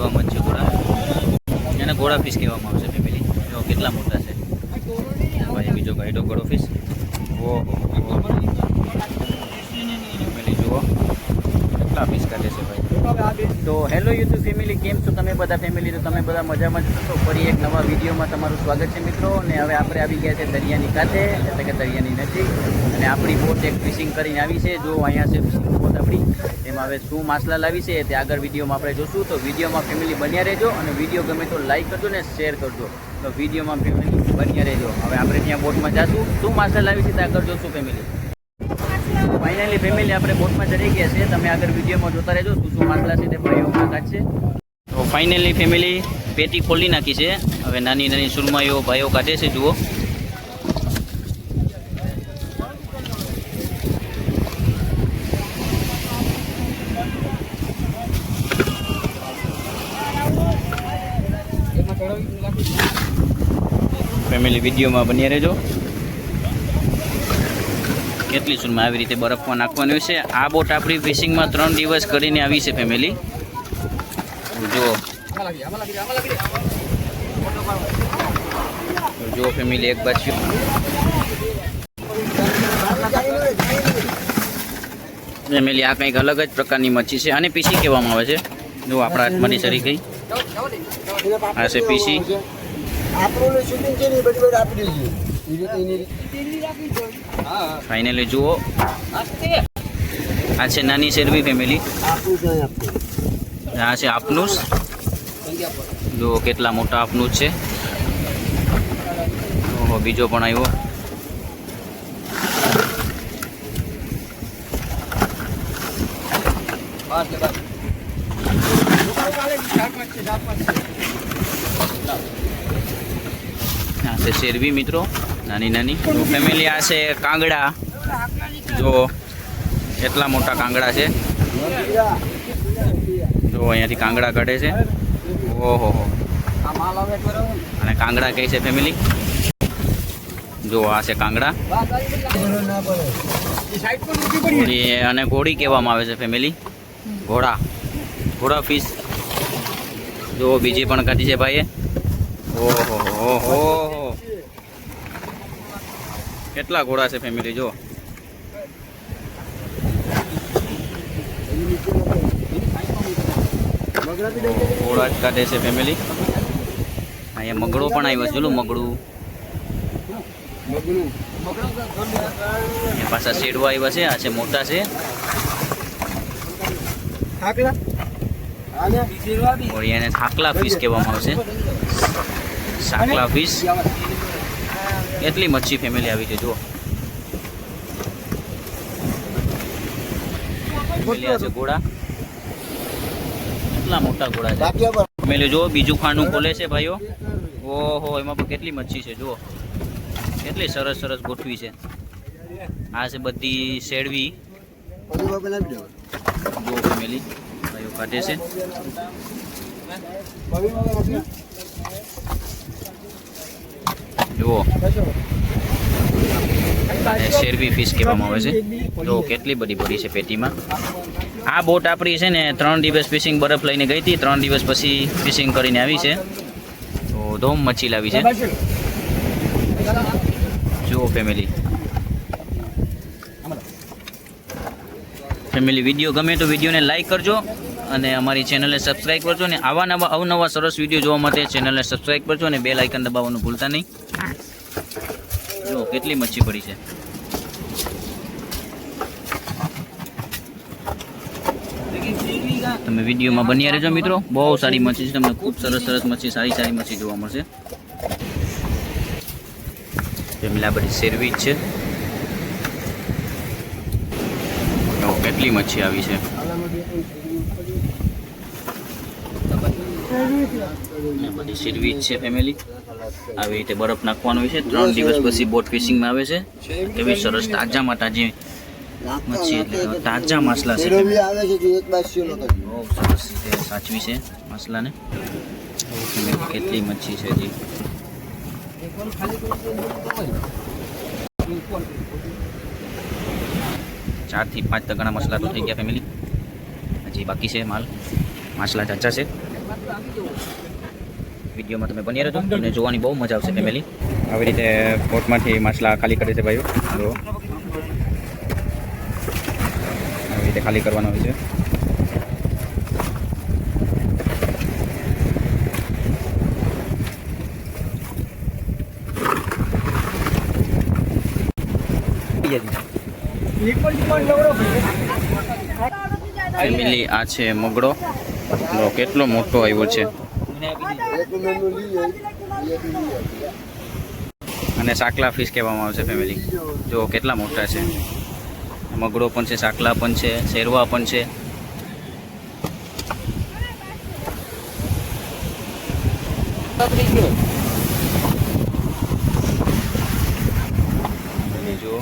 દેખાવામાં છે ઘોડા, એને ઘોડા ફિશ કહેવામાં આવશે ફેમિલી. જો કેટલા મોટા છે ભાઈ. બીજો ગાઈડો ઘોડો ફિશ. ઓહો ફેમિલી જુઓ કેટલા ફિશ કાઢે છે ભાઈ. તો હેલો યુટ્યુબ ફેમિલી, કેમ છો તમે બધા ફેમિલી? તો તમે બધા મજામાં જ છો. ફરી એક નવા વિડીયોમાં તમારું સ્વાગત છે મિત્રો. અને હવે આપણે આવી ગયા છે દરિયાની કાંઠે, એટલે કે દરિયાની નજીક. અને આપણી બોટ એક ફિશિંગ કરીને આવી છે. જો અહીંયા છે ફિશિંગ બોટ આપણી. એમાં હવે શું માછલા લાવી છે તે આગળ વિડીયોમાં આપણે જોશું. તો વિડીયોમાં ફેમિલી બન્યા રહેજો, અને વિડીયો ગમે તો લાઈક કરજો ને શેર કરજો. તો વિડીયોમાં ફેમિલી બન્યા રહેજો. હવે આપણે ત્યાં બોટમાં જઈશું, શું માછલા લાવી છે તે આગળ જોશું ફેમિલી. ફાઇનલી ફેમિલી આપણે બોટમાં ચડી ગયા છે. તમે આગળ વિડીયોમાં જોતા રહેજો શું શું માછલા છે તે ભાઈઓ કાઢશે. તો ફાઇનલી ફેમિલી પેટી ખોલી નાખી છે. હવે નાની નાની સુરમાઈઓ ભાઈઓ કાઢે છે. જુઓ ફેમિલી વિડીયોમાં બન્યા રહેજો. કેટલી સુરમાં આવી રીતે બરફમાં નાખવાની છે. આ બોટ આપણી ફિશિંગમાં 3 દિવસ કરીને આવી છે ફેમિલી. જો ફેમિલી એક બાજુ ફેમિલી આ કંઈક અલગ જ પ્રકારની મચ્છી છે. આને પીસી કહેવામાં આવે છે. જો આપણા હાથમાંથી સરી ગઈ. આ છે પીસી. ફાઇનલી જુઓ આ છે નાની શેરવી ફેમિલી. આ છે આપનુસ. જુઓ કેટલા મોટા આપનુસ છે. ઓહો બીજો પણ આવ્યો. આ છે શેરવી મિત્રો, નાની નાની ફેમિલી. આ છે કાંગડા. જો કેટલા મોટા કાંગડા છે. જો અહીંયાથી કાંગડા કાઢે છે. ઓહો અને કાંગડા કહે છે ફેમિલી. જો આ છે કાંગડા. અને ઘોડી કહેવામાં આવે છે ફેમિલી. ઘોડા ઘોડા ફિશ. જો બીજી પણ કાઢી છે ભાઈએ. ઓહો ઓહો કેટલા ઘોડા છે ફેમિલી. જો ઘોડા જ કાઢે છે ફેમિલી. અહીંયા મગડો પણ આવ્યો છે. મગડું એ પાછા શેડવા આવ્યા છે. આ છે મોટા છે. એને થાકલા ફિશ કહેવામાં આવશે. સાકલા ફિશ. એટલી મચ્છી ફેમિલી આવી છે. જુઓ ફેમિલી આ છે ઘોડા. કેટલા મોટા ઘોડા છે ફેમિલી. જુઓ બીજું ખાનું ખોલે છે ભાઈઓ. ઓહો એમાં પણ કેટલી મચ્છી છે. જુઓ કેટલી સરસ સરસ ગોઠવી છે. આ છે બધી શેડવી. જુઓ ફેમિલી ભાઈઓ કાઢે છે. જુઓ શેરવી ફિશ કહેવામાં આવે છે. જો કેટલી બધી ભરી છે પેટીમાં. આ બોટ આપણી છે ને 3 દિવસ ફિશિંગ બરફ લઈને ગઈ હતી. 3 દિવસ પછી ફિશિંગ કરીને આવી છે. તો ધોમ મચ્છી લાવી છે. જુઓ ફેમિલી. ફેમિલી વિડીયો ગમે તો વિડીયોને લાઈક કરજો, અને અમારી ચેનલને સબસ્ક્રાઈબ કરજો. અને આવા નવા અવનવા સરસ વિડીયો જોવા માટે ચેનલને સબસ્ક્રાઈબ કરજો, અને બેલ આઇકન દબાવવાનું ભૂલતા નહીં. જો કેટલી મચ્છી પડી છે. તમે વિડીયોમાં બન્યા રહેજો મિત્રો. બહુ સારી મચ્છી છે. તમને ખૂબ સરસ સરસ મચ્છી, સારી સારી મચ્છી જોવા મળશે. ફેમિલી આ બધી શેરવી જ છે. કેટલી મચ્છી આવી છે. બધી શેરવી જ છે ફેમિલી. આવી રીતે બરફ નાખવાનો હોય છે. 3 દિવસ પછી બોટ ફિશિંગમાં આવે છે. એવી સરસ તાજામાં તાજી મચ્છી, એટલે તાજા માછલા છે. બહુ સરસ રીતે સાચવી છે માછલાને. કેટલી મચ્છી છે હજી. 4 થી 5 ટકાના મસલા તો થઈ ગયા ફેમિલી. હજી બાકી છે માલ. માછલા ચાચા છે. વિડીયોમાં તમે બની રહેજો, તમને જોવાની બહુ મજા આવશે ફેમિલી. આવી રીતે પોટમાંથી માછલા ખાલી કરે છે ભાઈઓ. જો આવી રીતે ખાલી કરવાનો હોય છે. ફેમિલી આ છે મગડો, કેટલો મોટો આવ્યો છે. અને સાકલા ફિશ કહેવામાં આવે છે ફેમિલી. જો કેટલા મોટા છે. મગડો પણ છે, સાકલા પણ છે, શેરવા પણ છે. જો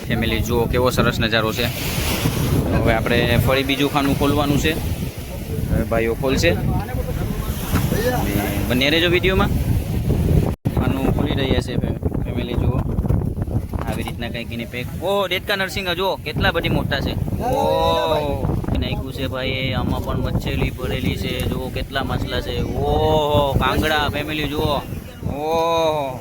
ફેમિલી જુઓ કેવો સરસ નજારો છે. હવે આપણે ફરી બીજું ખાનું ખોલવાનું છે. હવે ભાઈઓ ખોલશે, બને રહેજો વિડીયોમાં. ખાનું ખોલી રહ્યા છે ફેમિલી. જુઓ આવી રીતના કંઈક એને પેક. ઓ દેડકા નરસિંગા જુઓ કેટલા બધી મોટા છે. ઓ નાખ્યું છે ભાઈ. આમાં પણ મચ્છેલી ભરેલી છે. જુઓ કેટલા માછલા છે. ઓહો કાંગડા ફેમિલી જુઓ. ઓહો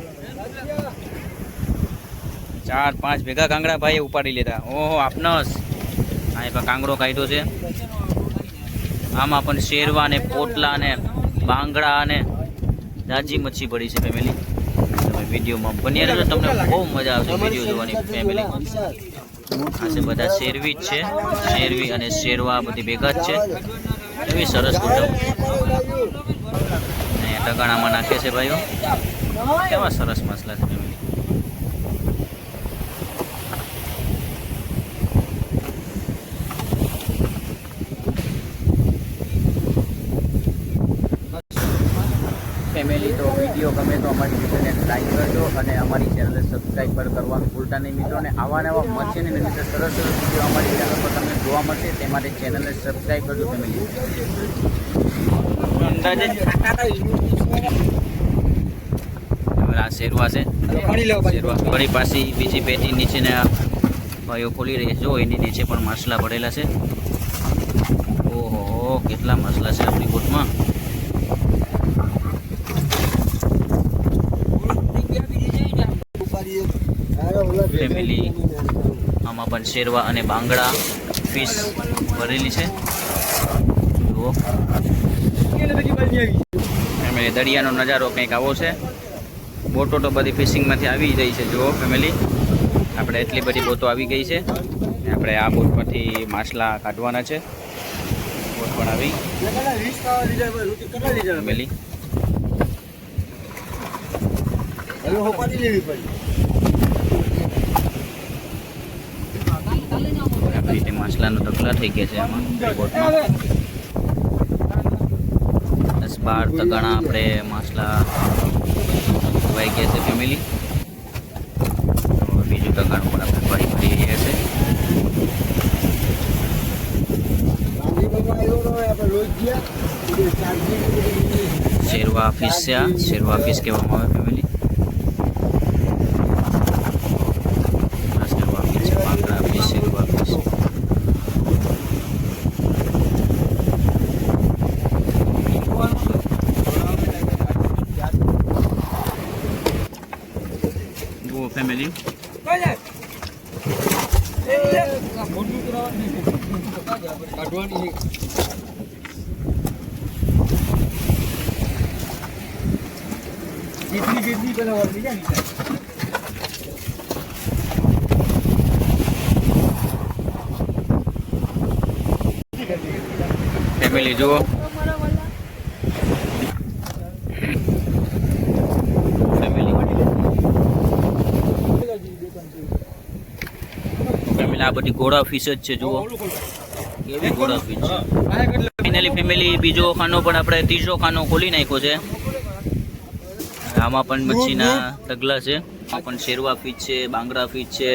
4-5 ભેગા કાંગડા ભાઈએ ઉપાડી લીધા. ઓહો આપનસ આ પણ કાંગડો કાઢ્યો છે. આમાં પણ શેરવા ને પોટલા ને બાંગડા અને જાજી મચ્છી પડી છે ફેમિલી. તમે વિડીયોમાં બની રહેજો, તમને બહુ મજા આવશે વિડીયો જોવાની ફેમિલી. આ છે બધા શેરવી જ છે. શેરવી અને શેરવા બધી ભેગા જ છે. એવી સરસ ગોઠવ ટગાણામાં નાખે છે ભાઈઓ. કેવા સરસ મસલા છે ફેમિલી. ફેમિલી તો વિડીયો ગમે તો અમારી ચેનલને લાઈક કરજો અને અમારી ચેનલને સબસ્ક્રાઈબ કરવાનું ભૂલતા નહીં મિત્રો. અને આવા નવા મચ્છીની રીતે સરસ સરસ વિડીયો અમારી ચેનલ પર તમને જોવા મળશે. તે માટે ચેનલને સબસ્ક્રાઈબ કરજો ફેમિલી. આ શેરવા છે. શેરવા ફરી પાછી બીજી પેટી નીચેને ભાઈઓ ખોલી રહી છે. જો એની નીચે પણ માછલા પડેલા છે. ઓહો કેટલા માછલા છે આપણી બોટમાં. ફેમિલી આમાં પણ શેરવા અને બાંગડા ફિશ ભરેલી છે. જુઓ ફેમિલી દરિયાનો નજારો કંઈક આવો છે. બોટો તો બધી ફિશિંગમાંથી આવી રહી છે. જુઓ ફેમિલી આપણે એટલી બધી બોટો આવી ગઈ છે. આપણે આ બોટમાંથી માછલા કાઢવાના છે. બોટ પણ આવી ફેમિલી. આવી રીતે માછલાનો ઢગલા થઈ ગયા છે આમાં બોટમાં. 10-12 તગાણા આપણે માછલા વાઈ ગયા છે ફેમિલી. બીજું તગાણું પણ આપણે ભરી રહ્યા છે. શેરવા ફિશ છે. આ શેરવા ફિશ કહેવામાં આવે ફેમિલી. શેરવા ફિશ, બાંગડા ફિશ, શેરવા ફિશ. ફેમિલી ફેમિલી જુઓ આ બધી ઘોડા ફિશ જ છે. જુઓ કેવી ઘોડા ફિશ છે. ફાઇનલી ફેમિલી બીજો ખાનો પણ આપણે ત્રીજો ખાનો ખોલી નાખ્યો છે. આમાં પણ મચ્છીના ઢગલા છે. આમાં પણ શેરવા ફિશ છે, બાંગડા ફિશ છે,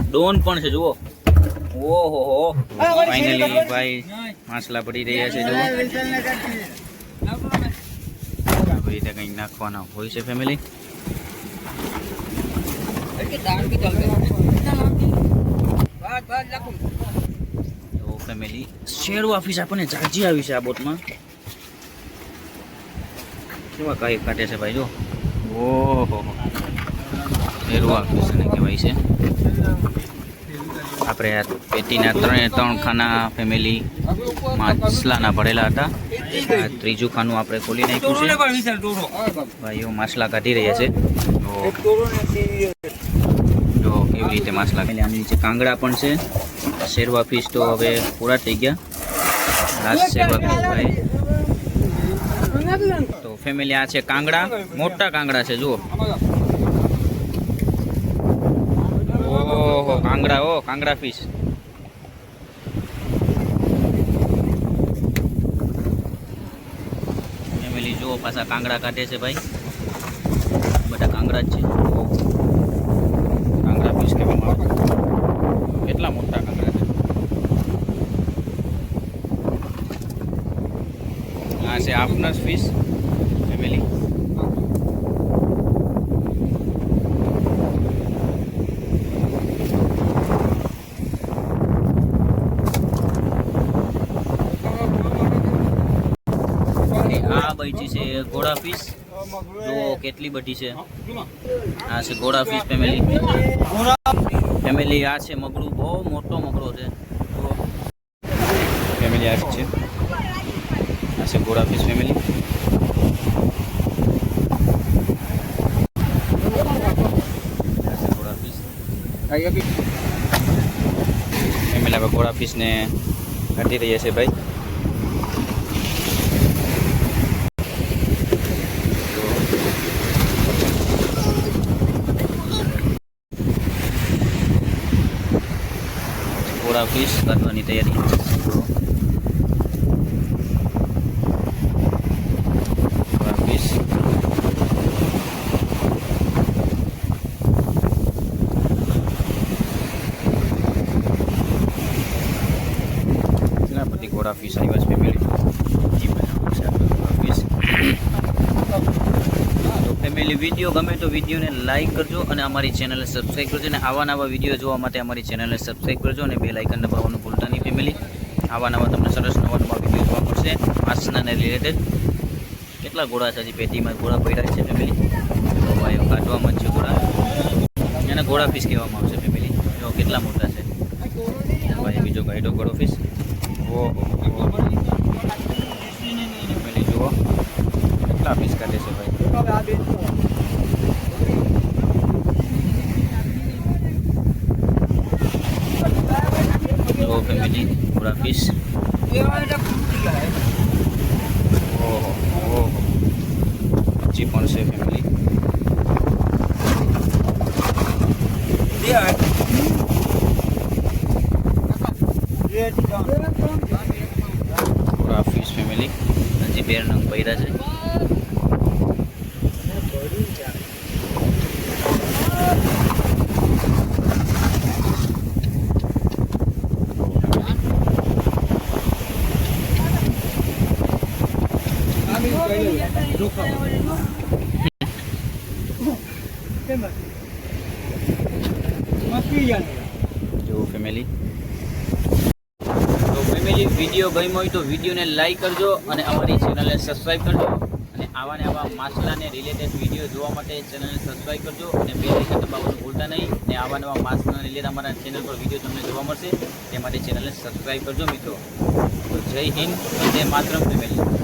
ડોન પણ છે. જુઓ ઓહો ફાઇનલી ભાઈ માછલા પડી રહ્યા છે. જુઓ આવી રીતે કંઈક નાખવાના હોય છે ફેમિલી. તો ફેમિલી શેરવા ફિશ આપણને જાજી આવી છે આ બોટમાં. કેવા કાંઈ કાઢે છે ભાઈ જો. ઓહો શેરવા ફિશ ને કહેવાય છે. આપણે આ પેટીના 3 ખાના ફેમિલી માછલાના ભરેલા હતા. આ ત્રીજું ખાનું આપણે ખોલી નાખ્યું છે. ભાઈઓ માછલા કાઢી રહ્યા છે. જો કેવી રીતે માછલા આની નીચે કાંગડા પણ છે. શેરવા ફિશ તો હવે પૂરા થઈ ગયા. લાસ્ટ શેરવા ફિશ ભાઈ. તો ફેમિલી આ છે કાંગડા, મોટા કાંગડા છે જુઓ. ઓહો કાંગડા, ઓ કાંગડા ફિશ. ફેમિલી જુઓ પાછા કાંગડા કાઢે છે ભાઈ. બધા કાંગડા જ છે. કાંગડા ફિશ કહેવામાં આવે. કેટલા મોટા કાંગડા છે. આ છે આપનસ ફિશ ફેમિલી. આ બચી છે ઘોડા ફિશ. જો કેટલી બધી છે. આ છે ઘોડા ફિશ ફેમિલી. ફેમિલી આ છે મગરું, બહુ મોટો મગરો છે. ફેમિલી આ છે ઘોડા ફિશ ફેમિલી. ઘોડા ફિશ ફેમિલી. આપણે ઘોડા ફિશને કાઢી રહ્યા છે ભાઈ. ઘોડા ફિશ કાઢવાની તૈયારી. ઘોડા ફિશ ઘણા બધી ઘોડા ફિશ આવ્યા છે ફેમિલી. તો ફેમિલી વિડીયો ગમે તો વિડીયોને લાઈક કરજો અને અમારી ચેનલને સબસ્ક્રાઈબ કરજો. અને આવા નવા વિડીયો જોવા માટે અમારી ચેનલને સબસ્ક્રાઈબ કરજો અને બેલ આઇકન દબાવવાનું ભૂલતા નહીં ફેમિલી. આવા નવા તમને સરસ નવા વિડીયો જોવા મળશે માછલાને રિલેટેડ. કેટલા ઘોડા છે હજી પેટીમાં ઘોડા પડ્યા છે ફેમિલી. તો ભાઈ કાઢવામાં જ છે ઘોડા. એને ઘોડા ફિશ કહેવામાં આવશે ફેમિલી. જો કેટલા મોટા છે ભાઈ. બીજો કાઢો ઘોડો ફિશ. ઓહો ફેમિલી જુઓ કેટલા ફિશ કાઢે છે ભાઈ. ફેમિલી ઘોડા ફિશ. ઓહો ઓહો હજી પણ છે ફેમિલી. ઘોડા ફિશ ફેમિલી. હજી 2 નંગ પડ્યા છે. જો ફેમિલી. તો ફેમિલી વિડીયો ગમ્યો હોય તો વિડીયોને લાઈક કરજો અને અમારી ચેનલને સબસ્ક્રાઈબ કરજો. અને આવા ને આવા માછલાને રિલેટેડ વિડીયો જોવા માટે ચેનલને સબસ્ક્રાઈબ કરજો અને બેલ આઇકન દબાવવાનું ભૂલતા નહીં. અને આવા નવા માછલાને રિલેટેડ અમારા ચેનલ પર વિડીયો તમને જોવા મળશે. તે માટે ચેનલને સબસ્ક્રાઈબ કરજો મિત્રો. તો જય હિન્દ, વંદે માતરમ ફેમિલી.